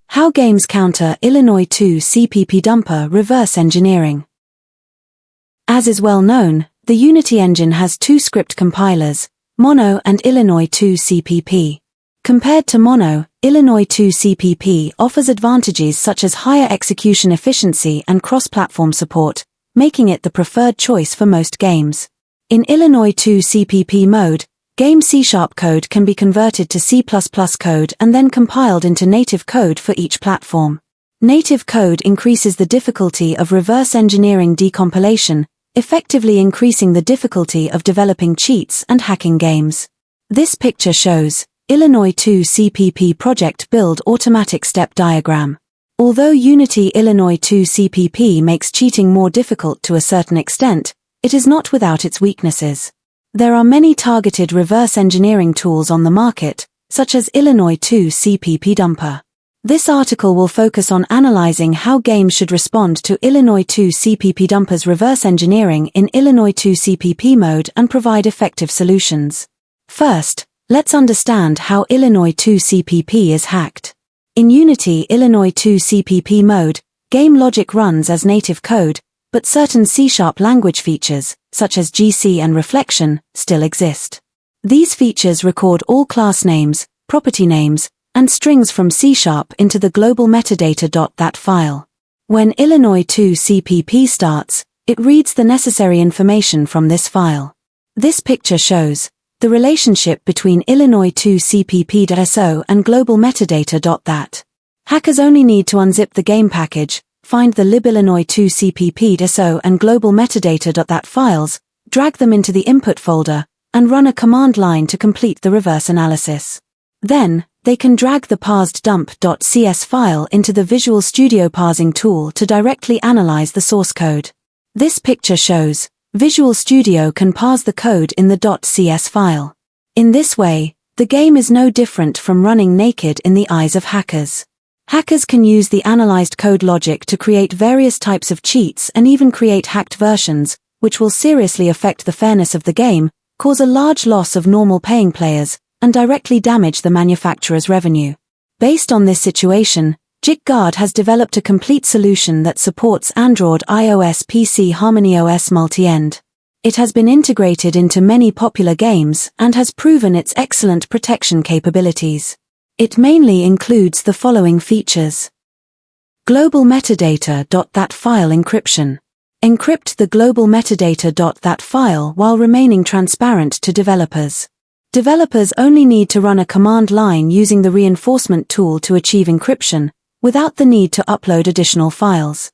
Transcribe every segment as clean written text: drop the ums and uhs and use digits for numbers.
How games counter IL2CppDumper reverse engineering. As is well known, the Unity engine has two script compilers, Mono and IL2CPP. Compared to Mono, IL2CPP offers advantages such as higher execution efficiency and cross-platform support, making it the preferred choice for most games. In IL2CPP mode, game C# code can be converted to C++ code and then compiled into native code for each platform. Native code increases the difficulty of reverse engineering decompilation, effectively increasing the difficulty of developing cheats and hacking games. This picture shows IL2CPP project build automatic step diagram. Although Unity IL2CPP makes cheating more difficult to a certain extent, it is not without its weaknesses. There are many targeted reverse engineering tools on the market, such as IL2CppDumper. This article will focus on analyzing how games should respond to IL2CppDumper's reverse engineering in IL2CPP mode and provide effective solutions. First, let's understand how IL2CPP is hacked. In Unity IL2CPP mode, game logic runs as native code, but certain C# language features, such as GC and reflection, still exist. These features record all class names, property names, and strings from C# into the global metadata.that file. When IL2CPP starts, it reads the necessary information from this file. This picture shows the relationship between IL2CPP.so and global metadata.that. Hackers only need to unzip the game package, find the libIL2CPP.so and global metadata.that files, drag them into the input folder, and run a command line to complete the reverse analysis. Then, they can drag the parsed dump.cs file into the Visual Studio parsing tool to directly analyze the source code. This picture shows Visual Studio can parse the code in the .cs file. In this way, the game is no different from running naked in the eyes of hackers. Hackers can use the analyzed code logic to create various types of cheats and even create hacked versions, which will seriously affect the fairness of the game, cause a large loss of normal paying players, and directly damage the manufacturer's revenue. Based on this situation, JikGuard has developed a complete solution that supports Android, iOS, PC, HarmonyOS multi-end. It has been integrated into many popular games and has proven its excellent protection capabilities. It mainly includes the following features. Global metadata.that file encryption. Encrypt the global metadata.that file while remaining transparent to developers. Developers only need to run a command line using the reinforcement tool to achieve encryption, without the need to upload additional files.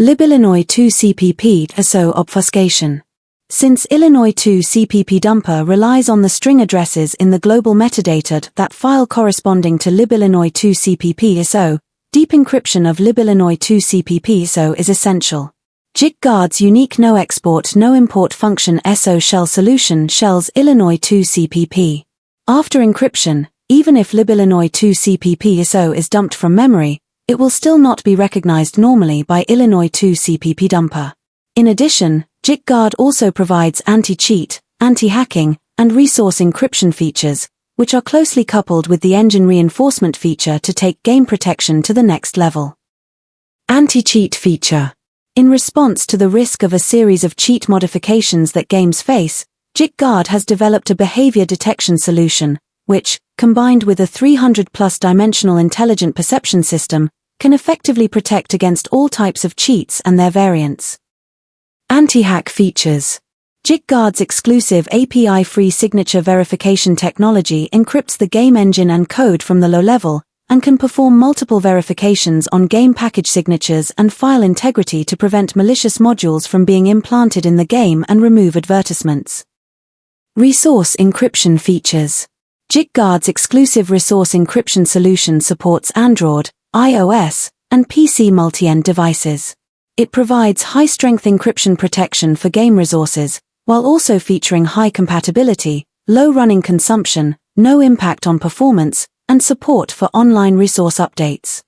libIL2CPP.so obfuscation. Since IL2CPPDumper relies on the string addresses in the global metadata.that file corresponding to libIL2CPP.so, deep encryption of libIL2CPP.so is essential. JikGuard's unique no-export no-import function SO shell solution shells IL2CPP. After encryption, even if libIL2CPP.so is dumped from memory, it will still not be recognized normally by IL2CPPDumper. In addition, JikGuard also provides anti-cheat, anti-hacking, and resource encryption features, which are closely coupled with the engine reinforcement feature to take game protection to the next level. Anti-cheat feature. In response to the risk of a series of cheat modifications that games face, JikGuard has developed a behavior detection solution, which, combined with a 300+ dimensional intelligent perception system, can effectively protect against all types of cheats and their variants. Anti-hack features. JikGuard's exclusive API-free signature verification technology encrypts the game engine and code from the low level, and can perform multiple verifications on game package signatures and file integrity to prevent malicious modules from being implanted in the game and remove advertisements. Resource encryption features. JikGuard's exclusive resource encryption solution supports Android, iOS, and PC multi-end devices. It provides high-strength encryption protection for game resources, while also featuring high compatibility, low running consumption, no impact on performance, and support for online resource updates.